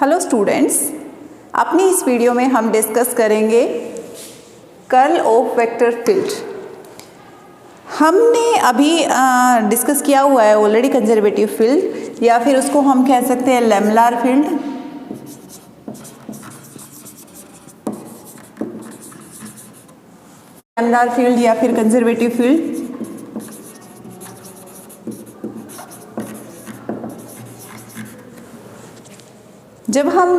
Hello students, अपनी इस video में हम डिस्कस करेंगे कर्ल ऑफ वेक्टर फील्ड। हमने अभी डिस्कस किया हुआ है ऑलरेडी कंजर्वेटिव फील्ड, या फिर उसको हम कह सकते हैं लैमेलर फील्ड। लैमेलर फील्ड या फिर कंजर्वेटिव फील्ड। जब हम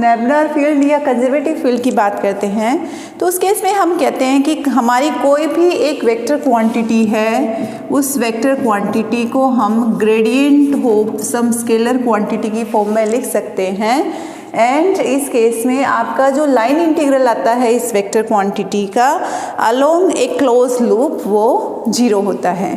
लैमेलर फील्ड या कंजर्वेटिव फील्ड की बात करते हैं तो उस केस में हम कहते हैं कि हमारी कोई भी एक वेक्टर क्वांटिटी है, उस वेक्टर क्वांटिटी को हम gradient of some scalar quantity की फॉर्म में लिख सकते हैं। एंड इस केस में आपका जो लाइन इंटीग्रल आता है इस वेक्टर क्वांटिटी का अलोंग ए क्लोज लूप वो 0 होता है।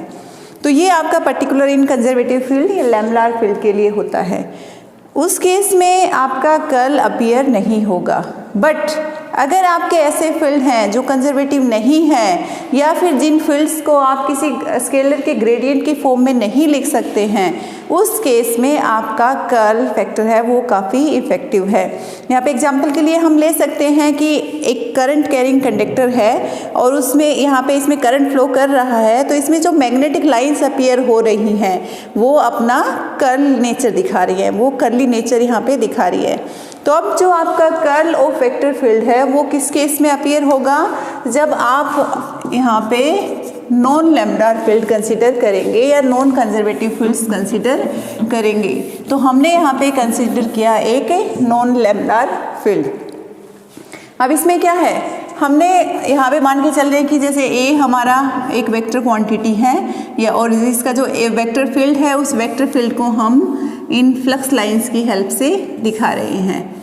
तो ये आपका पर्टिकुलर इन कंजर्वेटिव फील्ड या लैमेलर फील्ड के लिए होता है। उस केस में आपका कर्ल अपीयर नहीं होगा। बट अगर आपके ऐसे फील्ड हैं जो कंजर्वेटिव नहीं हैं, या फिर जिन फील्ड्स को आप किसी स्केलर के ग्रेडियंट की फॉर्म में नहीं लिख सकते हैं, उस केस में आपका कर्ल फैक्टर है वो काफ़ी इफ़ेक्टिव है। यहाँ पे एग्जांपल के लिए हम ले सकते हैं कि एक करंट कैरिंग कंडक्टर है और उसमें यहाँ पे इसमें करंट फ्लो कर रहा है, तो इसमें जो मैग्नेटिक लाइंस अपीयर हो रही हैं वो अपना कर्ल नेचर दिखा रही है, वो कर्ली नेचर यहाँ पे दिखा रही है। तो अब जो आपका कर्ल ऑफ वेक्टर फील्ड है वो किस केस में अपीयर होगा? जब आप यहाँ पे नॉन लैमेलर फील्ड कंसीडर करेंगे या नॉन कंजर्वेटिव फील्ड्स कंसीडर करेंगे। तो हमने यहाँ पे कंसीडर किया एक नॉन लैमेलर फील्ड। अब इसमें क्या है, हमने यहाँ पे मान के चल रहे हैं कि जैसे ए हमारा एक वेक्टर क्वांटिटी है, या और इसका जो वेक्टर फील्ड है उस वेक्टर फील्ड को हम इन फ्लक्स लाइंस की हेल्प से दिखा रहे हैं।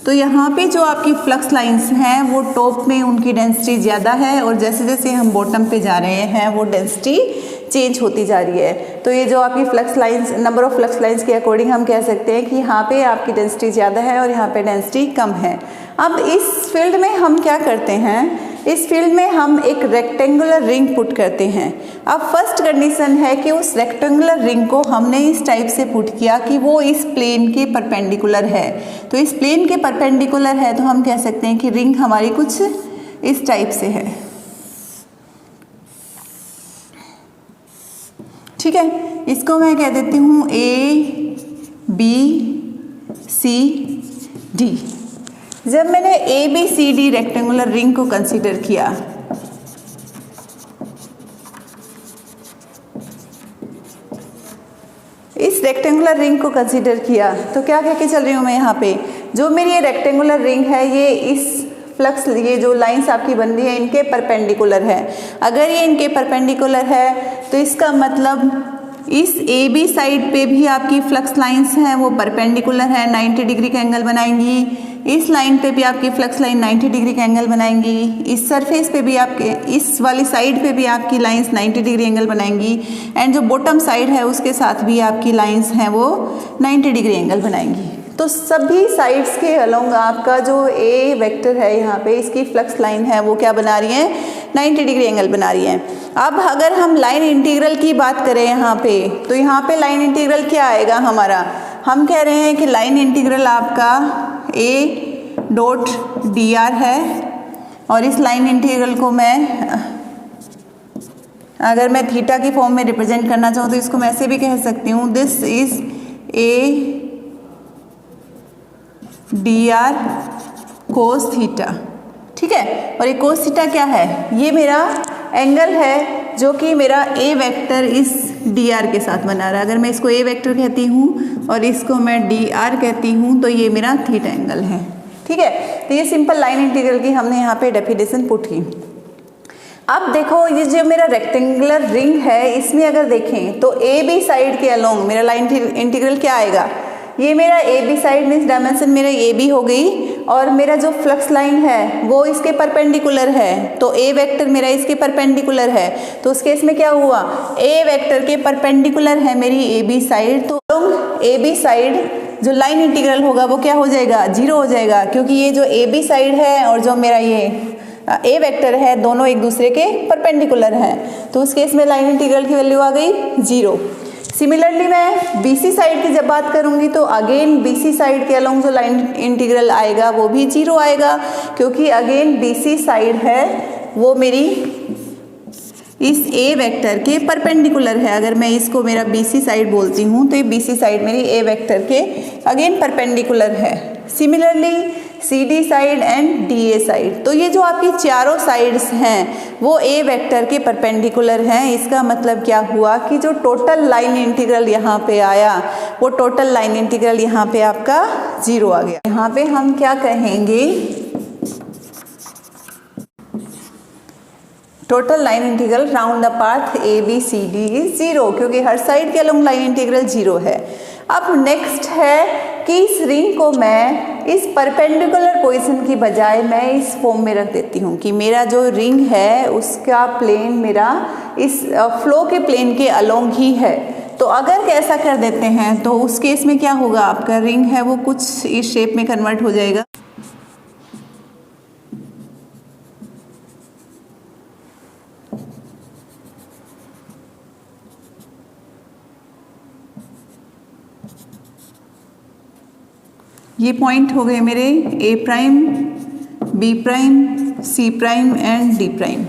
तो यहाँ पे जो आपकी फ्लक्स लाइंस हैं वो टॉप में उनकी डेंसिटी ज़्यादा है, और जैसे जैसे हम बॉटम पे जा रहे हैं वो डेंसिटी चेंज होती जा रही है। तो ये जो आपकी flux lines, number of flux lines के अकॉर्डिंग हम कह सकते हैं कि यहाँ पे आपकी डेंसिटी ज़्यादा है और यहाँ पे डेंसिटी कम है। अब इस फील्ड में हम क्या करते हैं, इस फील्ड में हम एक रेक्टेंगुलर रिंग पुट करते हैं। अब फर्स्ट कंडीशन है कि उस रेक्टेंगुलर रिंग को हमने इस टाइप से पुट किया कि वो इस प्लेन के परपेंडिकुलर है। तो इस प्लेन के परपेंडिकुलर है तो हम कह सकते हैं कि रिंग हमारी कुछ इस टाइप से है। ठीक है, इसको मैं कह देती हूँ ABCD। जब मैंने ABCD रेक्टेंगुलर रिंग को कंसीडर किया, इस रेक्टेंगुलर रिंग को कंसीडर किया, तो क्या कह के चल रही हूँ मैं यहाँ पे, जो मेरी ये रेक्टेंगुलर रिंग है ये इस फ्लक्स, ये जो लाइंस आपकी बन रही है इनके परपेंडिकुलर है। अगर ये इनके परपेंडिकुलर है तो इसका मतलब इस AB साइड पे भी आपकी फ्लक्स लाइंस हैं वो परपेंडिकुलर है, 90 डिग्री का एंगल बनाएंगी। इस लाइन पे भी आपकी फ्लक्स लाइन 90 डिग्री का एंगल बनाएंगी। इस सरफेस पे भी आपके, इस वाली साइड पे भी आपकी लाइंस 90 डिग्री एंगल बनाएंगी। एंड जो बॉटम साइड है उसके साथ भी आपकी लाइंस हैं वो 90 डिग्री एंगल बनाएंगी। तो सभी साइड्स के अलोंग आपका जो ए वेक्टर है यहाँ पे, इसकी फ्लक्स लाइन है वो क्या बना रही है, 90 डिग्री एंगल बना रही है। अब अगर हम लाइन इंटीग्रल की बात करें यहाँ पे, तो यहाँ पे लाइन इंटीग्रल क्या आएगा हमारा, हम कह रहे हैं कि लाइन इंटीग्रल आपका A.dr है। और इस लाइन इंटीग्रल को मैं, अगर मैं थीटा की फॉर्म में रिप्रेजेंट करना चाहूँ तो इसको मैं ऐसे भी कह सकती हूँ, this is A.dr cos theta. ठीक है, और ये कोस थीटा क्या है, ये मेरा एंगल है जो कि मेरा A वेक्टर इस dr के साथ बना रहा है। अगर मैं इसको A वेक्टर कहती हूँ और इसको मैं dr कहती हूँ तो ये मेरा थीटा एंगल है। ठीक है, तो ये सिंपल लाइन इंटीग्रल की हमने यहाँ पे डेफिनेशन पुट की। अब देखो ये जो मेरा रेक्टेंगुलर रिंग है इसमें अगर देखें तो AB साइड के अलोंग मेरा लाइन इंटीग्रल क्या आएगा, ये मेरा AB साइड मीन्स डायमेंशन मेरा AB हो गई, और मेरा जो फ्लक्स लाइन है वो इसके परपेंडिकुलर है। तो A वेक्टर मेरा इसके परपेंडिकुलर है, तो उस केस में क्या हुआ, A वेक्टर के परपेंडिकुलर है मेरी AB साइड। तो AB साइड जो लाइन इंटीग्रल होगा वो क्या हो जाएगा, 0 हो जाएगा, क्योंकि ये जो AB साइड है और जो मेरा ये A वेक्टर है दोनों एक दूसरे के परपेंडिकुलर हैं। तो उस केस में लाइन इंटीग्रल की वैल्यू आ गई 0। सिमिलरली मैं BC साइड की जब बात करूँगी तो अगेन BC साइड के अलोंग जो लाइन इंटीग्रल आएगा वो भी 0 आएगा, क्योंकि अगेन BC साइड है वो मेरी इस A वेक्टर के परपेंडिकुलर है। अगर मैं इसको मेरा BC साइड बोलती हूँ तो ये BC साइड मेरी A वेक्टर के अगेन परपेंडिकुलर है। Similarly CD side and DA side, तो ये जो आपकी चारों साइड्स हैं वो A वेक्टर के परपेंडिकुलर हैं। इसका मतलब क्या हुआ कि जो टोटल लाइन इंटीग्रल यहाँ पे आया वो टोटल लाइन इंटीग्रल यहाँ पे आपका 0 आ गया। यहाँ पे हम क्या कहेंगे, total line integral round the path ABCD is 0, क्योंकि हर साइड के अलोंग लाइन इंटीग्रल 0 है। अब नेक्स्ट है कि इस रिंग को मैं इस परपेंडिकुलर पोजीशन की बजाय मैं इस फॉर्म में रख देती हूँ कि मेरा जो रिंग है उसका प्लेन मेरा इस फ्लो के प्लेन के अलोंग ही है। तो अगर ऐसा कर देते हैं तो उस केस में क्या होगा, आपका रिंग है वो कुछ इस शेप में कन्वर्ट हो जाएगा। ये पॉइंट हो गए मेरे A prime, B prime, C prime and D prime.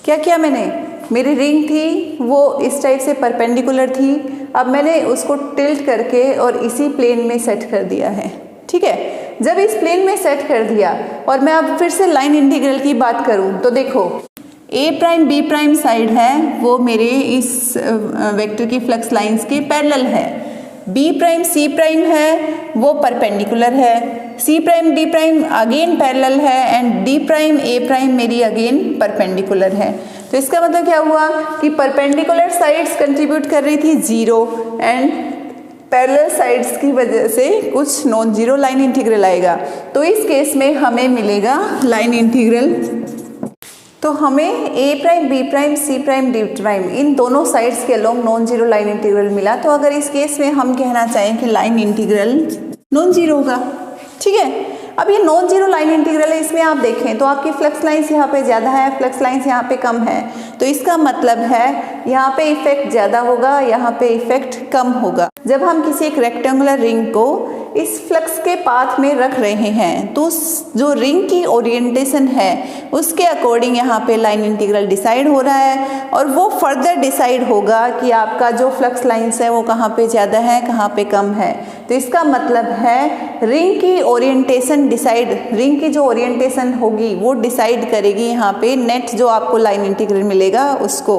क्या किया मैंने, मेरी रिंग थी वो इस टाइप से परपेंडिकुलर थी, अब मैंने उसको टिल्ट करके और इसी प्लेन में सेट कर दिया है। ठीक है, जब इस प्लेन में सेट कर दिया और मैं अब फिर से लाइन इंटीग्रल की बात करूं तो देखो A prime B prime side है वो मेरे इस वेक्टर की फ्लक्स लाइंस के पैरेलल है। B प्राइम C प्राइम है वो परपेंडिकुलर है, C prime D prime again parallel है and D prime A prime मेरी अगेन परपेंडिकुलर है। तो इसका मतलब क्या हुआ कि परपेंडिकुलर साइड्स कंट्रीब्यूट कर रही थी 0 एंड पैरेलल साइड्स की वजह से कुछ नॉन जीरो लाइन इंटीग्रल आएगा। तो इस केस में हमें मिलेगा लाइन इंटीग्रल, तो हमें A prime B prime C prime D prime इन दोनों साइड्स के along non zero line integral मिला। तो अगर इस केस में हम कहना चाहें कि लाइन इंटीग्रल नॉन जीरो होगा। ठीक है, अब ये नॉन जीरो लाइन इंटीग्रल है, इसमें आप देखें तो आपकी फ्लक्स लाइंस यहाँ पे ज़्यादा है, फ्लक्स लाइंस यहाँ पे कम है। तो इसका मतलब है यहाँ पे इफेक्ट ज़्यादा होगा, यहाँ पे इफेक्ट कम होगा। जब हम किसी एक रेक्टेंगुलर रिंग को इस फ्लक्स के पाथ में रख रहे हैं तो जो रिंग की ओरिएंटेशन है उसके अकॉर्डिंग यहाँ पे लाइन इंटीग्रल डिसाइड हो रहा है और वो फर्दर डिसाइड होगा कि आपका जो फ्लक्स लाइंस है वो कहाँ पे ज़्यादा है, कहाँ पे कम है। तो इसका मतलब है रिंग की ओरिएंटेशन रिंग की जो ओरिएंटेशन होगी वो डिसाइड करेगी यहाँ पे नेट जो आपको लाइन इंटीग्रल मिलेगा उसको।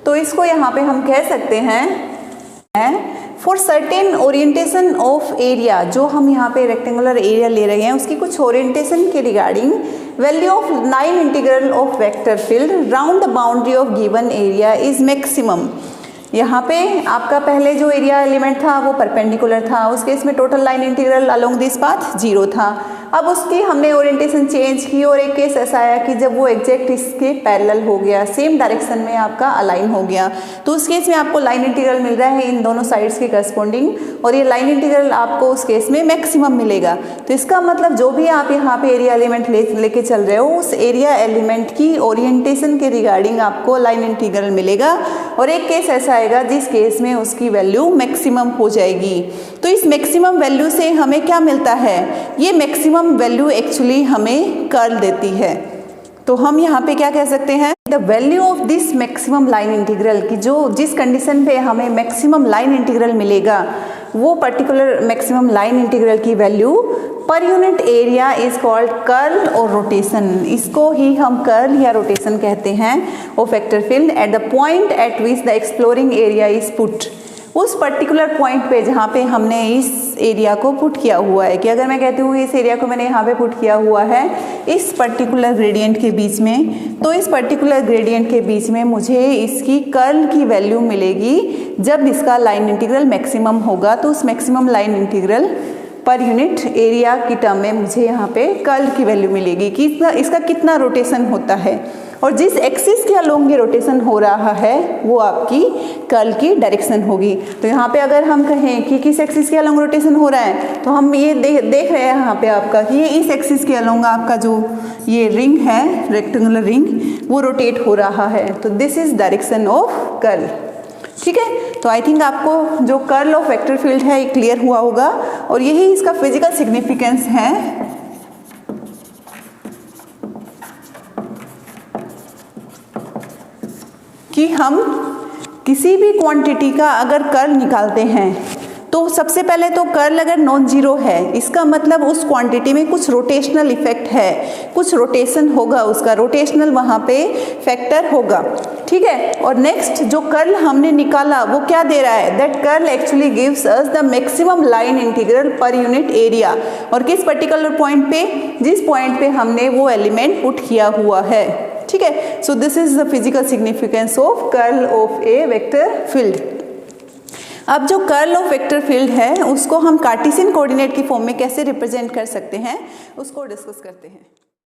तो इसको यहाँ पे हम कह सकते हैं for certain orientation of area, जो हम यहाँ पे रेक्टेंगुलर एरिया ले रहे हैं उसकी कुछ ओरिएंटेशन के regarding value of line integral of vector field round the boundary of given area is maximum. यहाँ पे आपका पहले जो एरिया एलिमेंट था वो परपेंडिकुलर था, उस केस में total line integral along this path 0 था। अब उसकी हमने ओरिएंटेशन चेंज की और एक केस ऐसा आया कि जब वो एग्जैक्ट इसके पैरेलल हो गया, सेम डायरेक्शन में आपका अलाइन हो गया, तो उस केस में आपको लाइन इंटीग्रल मिल रहा है इन दोनों साइड्स के करस्पॉन्डिंग और ये लाइन इंटीग्रल आपको उस केस में मैक्सिमम मिलेगा। तो इसका मतलब जो भी आप यहाँ पे एरिया एलिमेंट लेके चल रहे हो उस एरिया एलिमेंट की ओरिएंटेशन के रिगार्डिंग आपको लाइन इंटीग्रल मिलेगा और एक केस ऐसा आएगा जिस केस में उसकी वैल्यू मैक्सिमम हो जाएगी। तो इस मैक्सिमम वैल्यू से हमें क्या मिलता है, ये मैक्सिमम वैल्यू एक्चुअली हमें कर्ल देती है। तो हम यहाँ पे क्या कह सकते हैं, the value of this maximum line integral की जो जिस कंडीशन पे हमें मैक्सिमम लाइन इंटीग्रल मिलेगा वो पर्टिकुलर मैक्सिमम लाइन इंटीग्रल की value per unit area is called curl और रोटेशन। इसको ही हम कर्ल या रोटेशन कहते हैं of vector field at the point eight which the exploring area is put. उस पर्टिकुलर पॉइंट पे जहाँ पे हमने इस एरिया को पुट किया हुआ है, कि अगर मैं कहती हूँ इस एरिया को मैंने यहाँ पे पुट किया हुआ है इस पर्टिकुलर ग्रेडियंट के बीच में, तो इस पर्टिकुलर ग्रेडियंट के बीच में मुझे इसकी कर्ल की वैल्यू मिलेगी जब इसका लाइन इंटीग्रल मैक्सिमम होगा। तो उस maximum line integral per unit area की टर्म में मुझे यहाँ पे कर्ल की वैल्यू मिलेगी कि इसका कितना रोटेशन होता है और जिस एक्सिस के अलोंग ये रोटेशन हो रहा है वो आपकी कर्ल की डायरेक्शन होगी। तो यहाँ पे अगर हम कहें कि किस एक्सिस के अलोंग रोटेशन हो रहा है तो हम ये देख रहे हैं यहाँ पे आपका कि ये इस एक्सिस के अलोंग आपका जो ये रिंग है रेक्टेंगुलर रिंग वो रोटेट हो रहा है। तो this is direction of curl. ठीक है, तो आई थिंक आपको जो कर्ल ऑफ वेक्टर फील्ड है ये क्लियर हुआ होगा और यही इसका फिजिकल सिग्निफिकेंस है कि हम किसी भी क्वांटिटी का अगर कर्ल निकालते हैं तो सबसे पहले तो कर्ल अगर नॉन जीरो है इसका मतलब उस क्वांटिटी में कुछ रोटेशनल इफेक्ट है, कुछ रोटेशन होगा, उसका रोटेशनल वहाँ पे फैक्टर होगा। ठीक है, और नेक्स्ट जो कर्ल हमने निकाला वो क्या दे रहा है, that curl actually gives us the maximum line integral per unit area, और किस पर्टिकुलर पॉइंट पे, जिस पॉइंट पे हमने वो एलिमेंट पुट किया हुआ है। ठीक है, so this is the physical significance of curl of A vector field. अब जो कर्ल ऑफ वेक्टर फील्ड है उसको हम कार्टेशियन कोऑर्डिनेट की फॉर्म में कैसे रिप्रेजेंट कर सकते हैं उसको डिस्कस करते हैं।